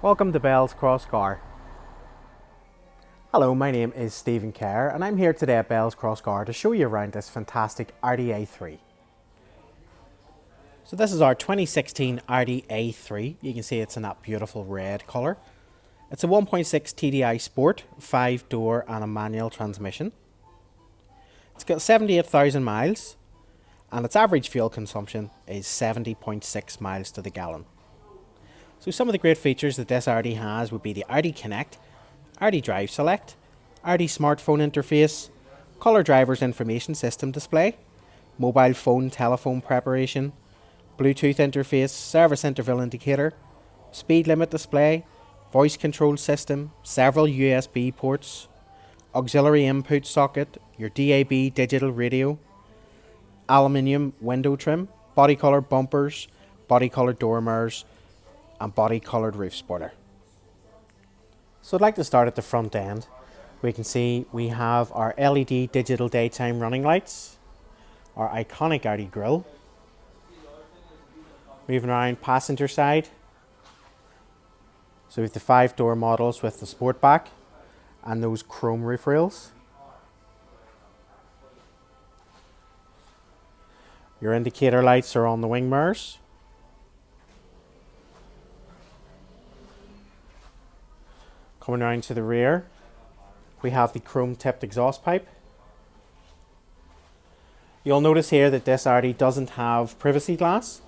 Welcome to Bells Crossgar. Hello, my name is Stephen Kerr and I'm here today at Bells Crossgar to show you around this fantastic Audi A3. So this is our 2016 Audi A3. You can see it's in that beautiful red colour. It's a 1.6 TDI Sport, 5-door and a manual transmission. It's got 78,000 miles and its average fuel consumption is 70.6 miles to the gallon. So some of the great features that this Audi has would be the Audi Connect, Audi Drive Select, Audi smartphone interface, colour driver's information system display, mobile phone telephone preparation, Bluetooth interface, service interval indicator, speed limit display, voice control system, several USB ports, auxiliary input socket, your DAB digital radio, aluminium window trim, body colour bumpers, body colour door mirrors, and body coloured roof spoiler. So I'd like to start at the front end. We can see we have our LED digital daytime running lights, our iconic Audi grille. Moving around passenger side. So we have the 5-door models with the Sportback and those chrome roof rails. Your indicator lights are on the wing mirrors. Coming around to the rear, we have the chrome tipped exhaust pipe. You'll notice here that this Audi doesn't have privacy glass.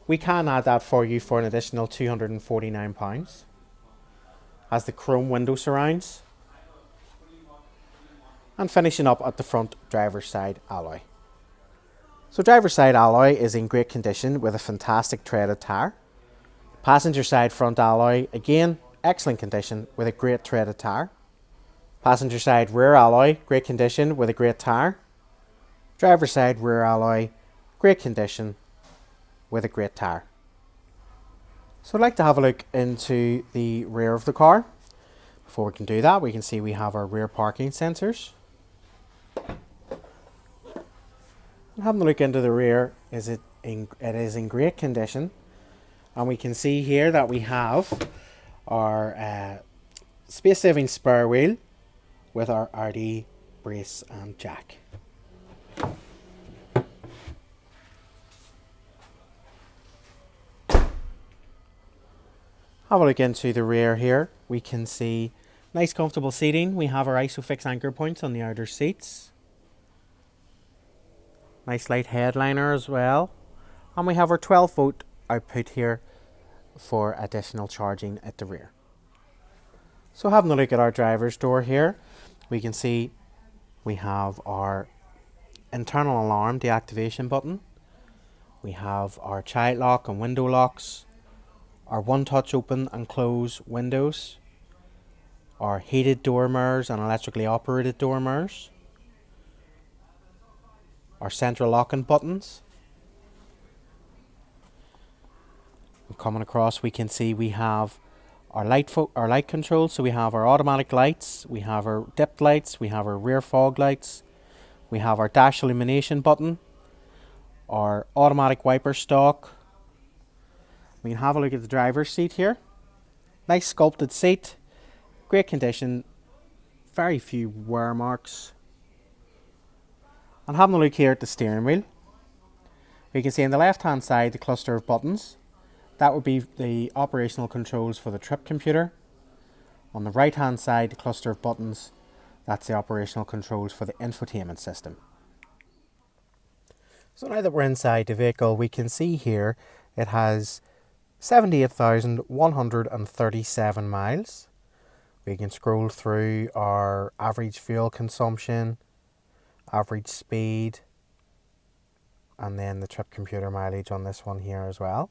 We can add that for you for an additional £249. Has the chrome window surrounds. And finishing up at the front driver's side alloy. So driver's side alloy is in great condition with a fantastic treaded tyre. Passenger side front alloy, again, excellent condition with a great treaded tyre. Passenger side rear alloy, great condition with a great tyre. Driver side rear alloy, great condition with a great tyre. So I'd like to have a look into the rear of the car. Before we can do that, we can see we have our rear parking sensors. And having a look into the rear, it is in great condition. And we can see here that we have our space-saving spare wheel with our RD brace and jack. Have a look into the rear here. We can see nice comfortable seating. We have our ISOFIX anchor points on the outer seats. Nice light headliner as well. And we have our 12-volt output here for additional charging at the rear. So having a look at our driver's door here, we can see we have our internal alarm deactivation button. We have our child lock and window locks, our one-touch open and close windows, our heated door mirrors and electrically operated door mirrors, our central locking buttons. Coming across, we can see we have our light controls. So we have our automatic lights, we have our dipped lights, we have our rear fog lights, we have our dash illumination button, our automatic wiper stalk. We can have a look at the driver's seat here. Nice sculpted seat, great condition, very few wear marks. And having a look here at the steering wheel, we can see on the left hand side the cluster of buttons. That would be the operational controls for the trip computer. On the right hand side, the cluster of buttons, that's the operational controls for the infotainment system. So now that we're inside the vehicle, we can see here it has 78,137 miles. We can scroll through our average fuel consumption, average speed, and then the trip computer mileage on this one here as well.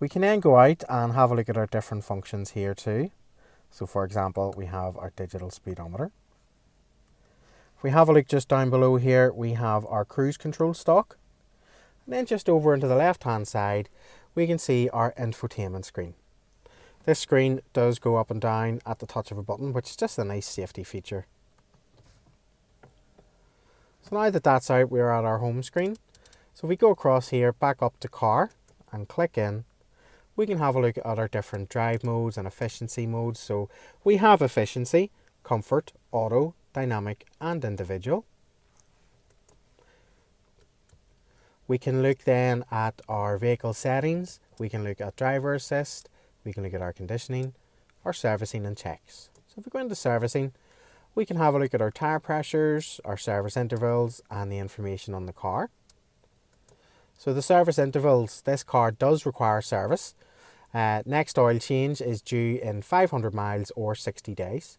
We can then go out and have a look at our different functions here too. So for example, we have our digital speedometer. If we have a look just down below here, we have our cruise control stalk. And then just over into the left hand side, we can see our infotainment screen. This screen does go up and down at the touch of a button, which is just a nice safety feature. So now that that's out, we're at our home screen. So if we go across here, back up to car and click in, we can have a look at our different drive modes and efficiency modes. So we have efficiency, comfort, auto, dynamic and individual. We can look then at our vehicle settings. We can look at driver assist. We can look at our conditioning, our servicing and checks. So if we go into servicing, we can have a look at our tyre pressures, our service intervals and the information on the car. So the service intervals, this car does require service. Next oil change is due in 500 miles or 60 days.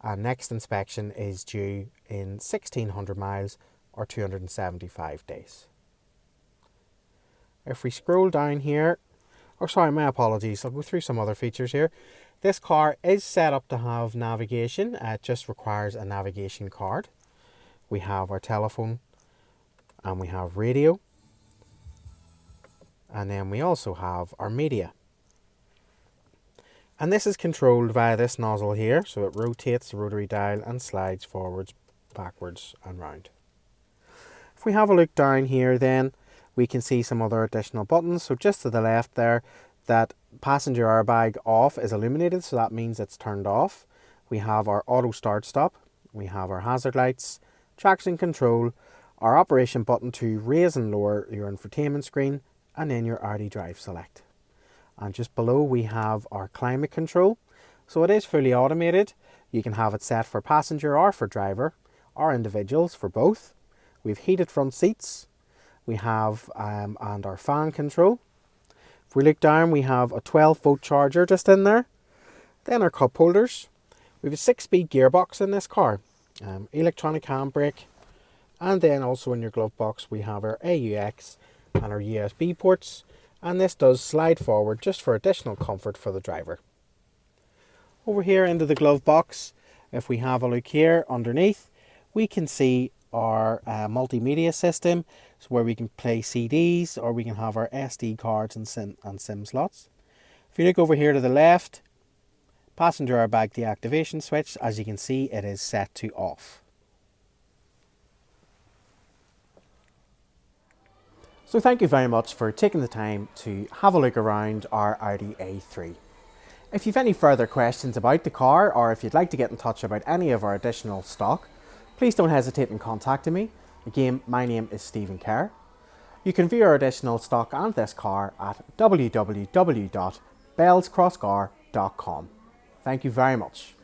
And next inspection is due in 1600 miles or 275 days. If we scroll down here, or sorry, my apologies, I'll go through some other features here. This car is set up to have navigation. It just requires a navigation card. We have our telephone and we have radio. And then we also have our media. And this is controlled via this nozzle here. So it rotates the rotary dial and slides forwards, backwards and round. If we have a look down here then, we can see some other additional buttons. So just to the left there, that passenger airbag off is illuminated, so that means it's turned off. We have our auto start stop, we have our hazard lights, traction control, our operation button to raise and lower your infotainment screen, and then your Audi drive select. And just below we have our climate control. So it is fully automated. You can have it set for passenger or for driver, or individuals for both. We've heated front seats. We have and our fan control. If we look down, we have a 12-volt charger just in there. Then our cup holders. We have a 6-speed gearbox in this car. Electronic handbrake. And then also in your glove box we have our AUX and our USB ports. And this does slide forward just for additional comfort for the driver. Over here into the glove box, if we have a look here underneath, we can see our multimedia system, so where we can play CDs or we can have our SD cards and SIM slots. If you look over here to the left, passenger airbag deactivation switch, as you can see it is set to off. So thank you very much for taking the time to have a look around our Audi A3. If you've any further questions about the car, or if you'd like to get in touch about any of our additional stock, please don't hesitate in contacting me. Again, my name is Stephen Kerr. You can view our additional stock and this car at www.bellscrossgar.com. Thank you very much.